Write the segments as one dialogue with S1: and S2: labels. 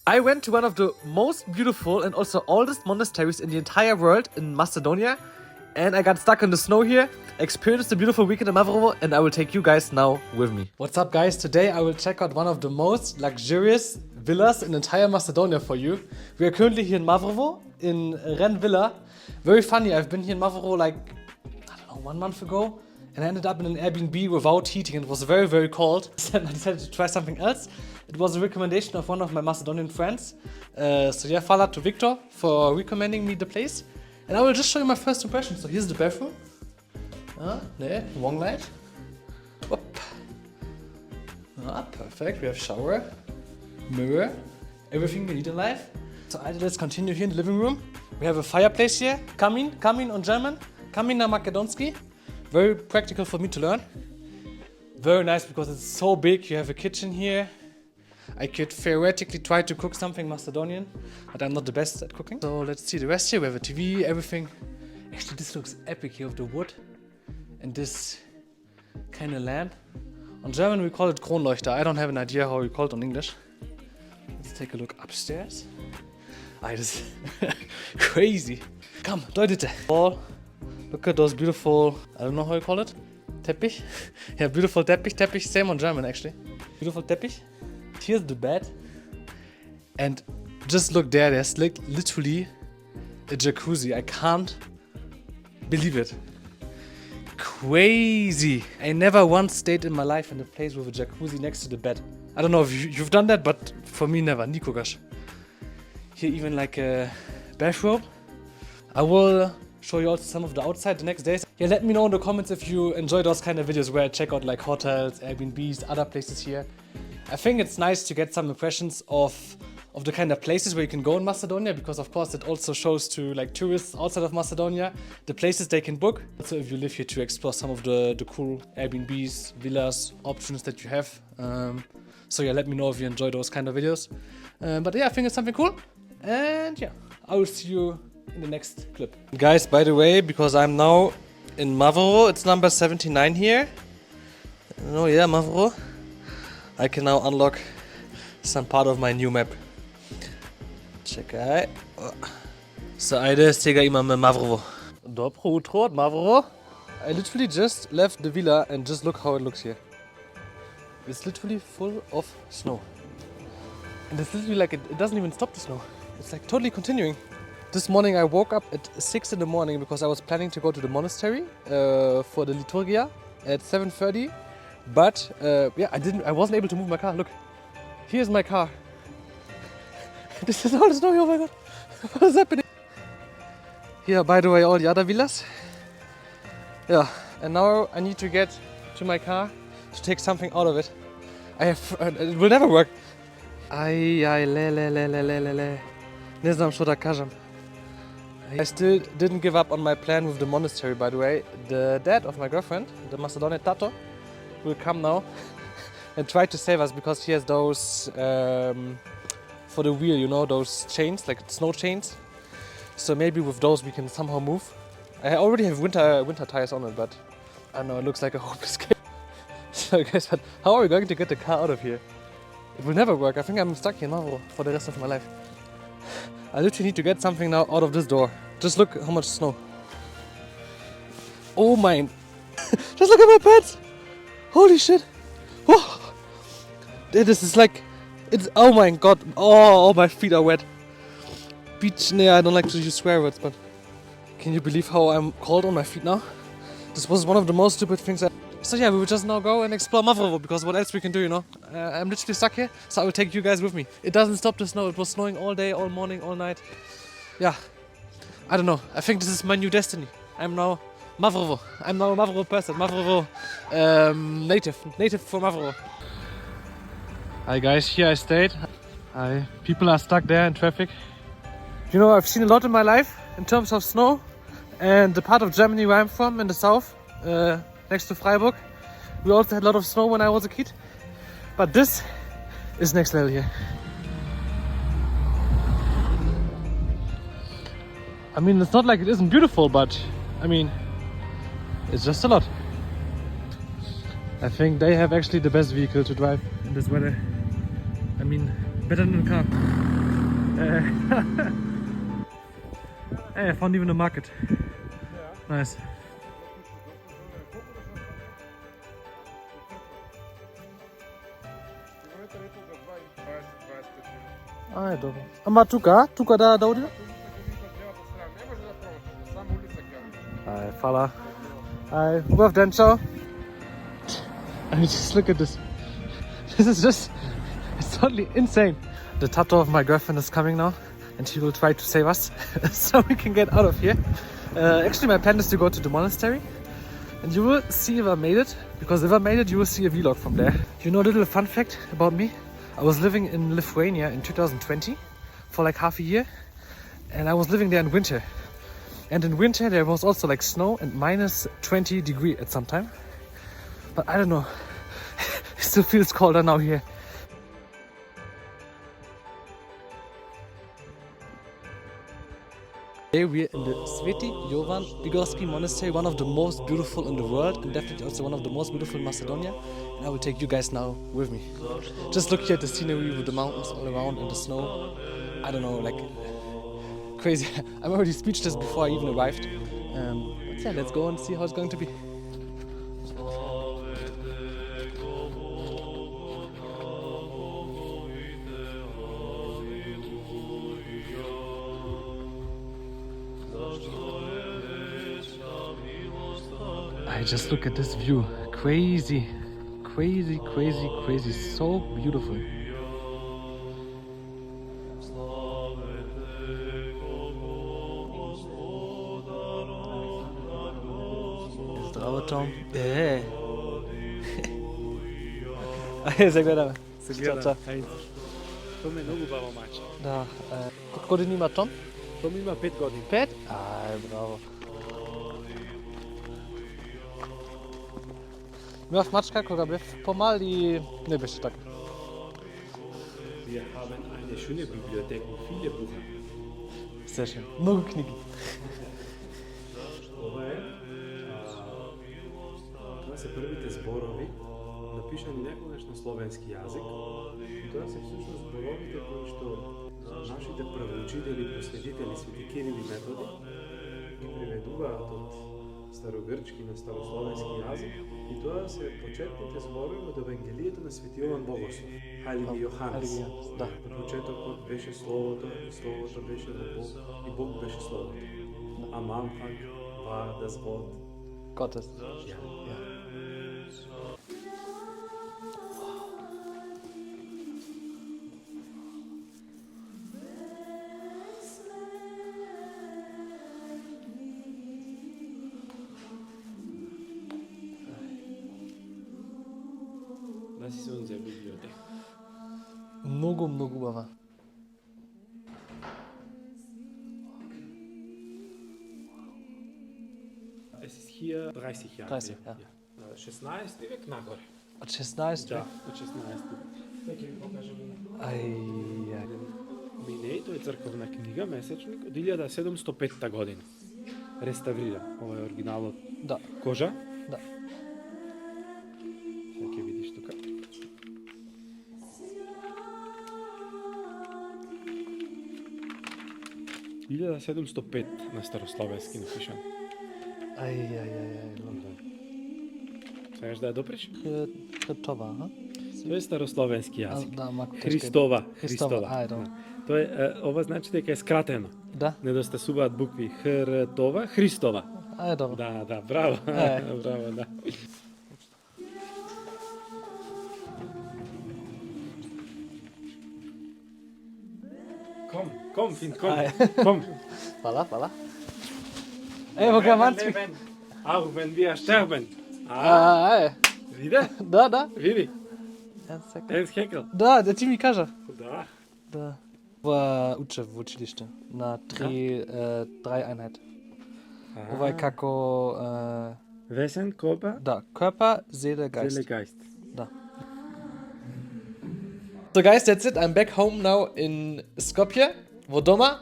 S1: I went to one of the most beautiful and also oldest monasteries in the entire world in Macedonia, and I got stuck in the snow here, experienced a beautiful weekend in Mavrovo, and I will take you guys now with me. What's up, guys? Today I will check out one of the most luxurious villas in entire Macedonia for you. We are currently here in Mavrovo, in Ren Villa. Very funny, I've been here in Mavrovo like, I don't know, 1 month ago, and I ended up in an Airbnb without heating, and it was very, very cold. And I decided to try something else. It was a recommendation of one of my Macedonian friends. So yeah, Father to Victor for recommending me the place. And I will just show you my first impression. So here's the bathroom. There, wrong light. Whoop. Perfect. We have shower, mirror, everything we need in life. So let's continue here in the living room. We have a fireplace here. Kamin on German. Kamin na Macedonski. Very practical for me to learn. Very nice because it's so big. You have a kitchen here. I could theoretically try to cook something Macedonian, but I'm not the best at cooking. So let's see the rest here. We have a TV, everything. Actually, this looks epic here with the wood and this kind of lamp. On German, we call it Kronleuchter. I don't have an idea how we call it on English. Let's take a look upstairs. This is crazy. Come, Leute. Look at those beautiful, I don't know how you call it. Teppich? Yeah, beautiful Teppich. Same on German, actually. Beautiful Teppich. Here's the bed, and just look there, there's like literally a jacuzzi. I can't believe it. Crazy. I never once stayed in my life in a place with a jacuzzi next to the bed. I don't know if you've done that, but for me never. Nikogash. Here even like a bathrobe. I will show you also some of the outside the next days. Yeah, let me know in the comments if you enjoy those kind of videos where I check out like hotels, Airbnbs, other places here. I think it's nice to get some impressions of the kind of places where you can go in Macedonia, because of course it also shows to like tourists outside of Macedonia the places they can book. Also if you live here, to explore some of the cool Airbnbs, villas, options that you have. So yeah, let me know if you enjoy those kind of videos. But yeah, I think it's something cool. And yeah, I will see you in the next clip. Guys, by the way, because I'm now in Mavrovo, it's number 79 here. Oh yeah, Mavrovo. I can now unlock some part of my new map. Čekaj. So ajde stega imam Mavrovo. Dobro utro od Mavrovo. I literally just left the villa and just look how it looks here. It's literally full of snow. And it's literally like it doesn't even stop the snow. It's like totally continuing. This morning I woke up at 6 in the morning because I was planning to go to the monastery for the liturgia at 7:30. But yeah, I wasn't able to move my car. Look, here's my car. This is all the snow. Oh my god, what is happening? Here, by the way, all the other villas. Yeah, and now I need to get to my car to take something out of it. It will never work. Ne znam što da kažem. I still didn't give up on my plan with the monastery, by the way. The dad of my girlfriend, the Macedonian Tato, will come now and try to save us, because he has those for the wheel, you know, those chains, like snow chains. So maybe with those we can somehow move. I already have winter tires on it, but I don't know, it looks like a hopeless game. So guys, but how are we going to get the car out of here? It will never work. I think I'm stuck here now for the rest of my life. I literally need to get something now out of this door. Just look how much snow. Oh my. Just look at my pants. Holy shit! Whoa. This is like, it's, oh my god, all my feet are wet. Beach, I don't like to use swear words, but can you believe how I'm cold on my feet now? This was one of the most stupid things. So yeah, we will just now go and explore Mavrovo, because what else we can do, you know? I'm literally stuck here, so I will take you guys with me. It doesn't stop the snow. It was snowing all day, all morning, all night. Yeah, I don't know. I think this is my new destiny. I'm now Mavrovo. I'm now a Mavrovo person. Mavrovo native for Mavrovo. Hi guys, here I stayed. People are stuck there in traffic. You know, I've seen a lot in my life in terms of snow, and the part of Germany where I'm from, in the south, next to Freiburg, we also had a lot of snow when I was a kid. But this is next level here. I mean, it's not like it isn't beautiful, but I mean, it's just a lot. I think they have actually the best vehicle to drive in this weather. I mean, better than a car. Hey, I found even a market. Nice. Ай, добре. Ама тука да отида? Ай, фала. Ай, убав ден, чао. I mean, just look at this. This is just, it's totally insane. The tattoo of my girlfriend is coming now, and she will try to save us so we can get out of here. Actually, my plan is to go to the monastery, and you will see if I made it, because if I made it, you will see a vlog from there. You know a little fun fact about me? I was living in Lithuania in 2020 for like half a year, and I was living there in winter. And in winter there was also like snow and minus 20 degrees at some time. But I don't know, it still feels colder now here. Today we're in the Sveti Jovan Bigorski monastery, one of the most beautiful in the world and definitely also one of the most beautiful in Macedonia. And I will take you guys now with me. Just look here at the scenery with the mountains all around and the snow. I don't know, like crazy. I'm already speechless before I even arrived. But yeah, let's go and see how it's going to be. I just look at this view. Crazy, crazy, crazy, crazy. So beautiful. Здраво, се гледаме.
S2: Се гледа. Том е многу баво маче.
S1: Да. Колко години има Том?
S2: Том има 5 години.
S1: 5? Ай, браво. Miałeś maczka, która był pomal i nie беше tak.
S2: Wir haben eine schöne Bibliothek und viele Bücher.
S1: Sehr schön. Много книги.
S2: Това се првите зборови, напишани некогаш на словенски јазик. Тоа се всушност зборовите кои што нашите правоучители и последители Свети Кирил и Методи ги преведуваат од старогрчки на старословенски јазик и тоа се почетните зборови од Евангелието на Свети Јован Богослов. Халиги Јоханес.
S1: Да.
S2: На почетокот беше Словото и Словото беше во Бог и Бог беше Словото. Am Anfang war das Wort
S1: Gottes.
S2: Ja.
S1: Ja.
S2: Das ist unsere Bibliothek.
S1: Много хубава.
S2: Es ist hier 30 Jahre.
S1: 30, ja.
S2: 16 век нагоре.
S1: От 16.
S2: Да, от 16. Нека ви покажам.
S1: Ай.
S2: Минеј, тоа е црковна книга, месечник, од 1705 година. Реставрира. Ова е оригиналот.
S1: Да.
S2: Кожа.
S1: Да.
S2: Сега ќе видиш тука. ...1705 на старословенски напишан.
S1: Ай.
S2: Сакаш да ја допреш?
S1: Хребтова, а?
S2: Тоа е старословенски јазик.
S1: Да, мако
S2: Христова.
S1: Ај, добро.
S2: Тоа е, ова значи дека е скратено.
S1: Да.
S2: Недостасуваат букви Хртова, Христова.
S1: Ај, добро.
S2: Да, браво.
S1: Ај.
S2: Браво, да. Kom, Finn, kom. Kom.
S1: Fala. Evo ga manski.
S2: Auch wenn wir sterben.
S1: Ај.
S2: Виде?
S1: Да.
S2: Види.
S1: Jedan
S2: Ен хекел.
S1: Да ти ми кажа.
S2: Да.
S1: Да. Уча в училище на 3 Einheit. Ова е како
S2: Wesen, Körper?
S1: да, Körper, Seele, Geist.
S2: Seele, Geist.
S1: Da. So guys, that's it. I'm back home now in Skopje, Vodoma.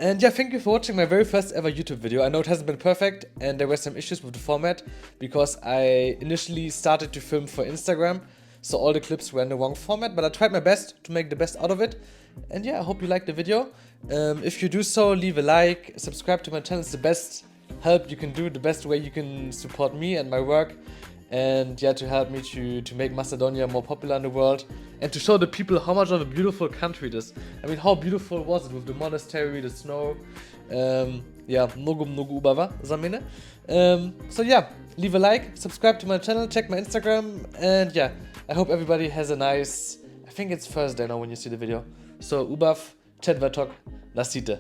S1: And yeah, thank you for watching my very first ever YouTube video. I know it hasn't been perfect and there were some issues with the format because I initially started to film for Instagram. so all the clips were in the wrong format, but I tried my best to make the best out of it. And yeah, I hope you liked the video. If you do so, leave a like, subscribe to my channel. It's the best help you can do, the best way you can support me and my work, and yeah, to help me to make Macedonia more popular in the world, and to show the people how much of a beautiful country it is. I mean, how beautiful was it with the monastery, the snow, yeah, mnogo ubawa za mene. So yeah, leave a like, subscribe to my channel, check my Instagram, and yeah, I hope everybody has a nice, I think it's Thursday now when you see the video. So ubav, chat vatok, lasite.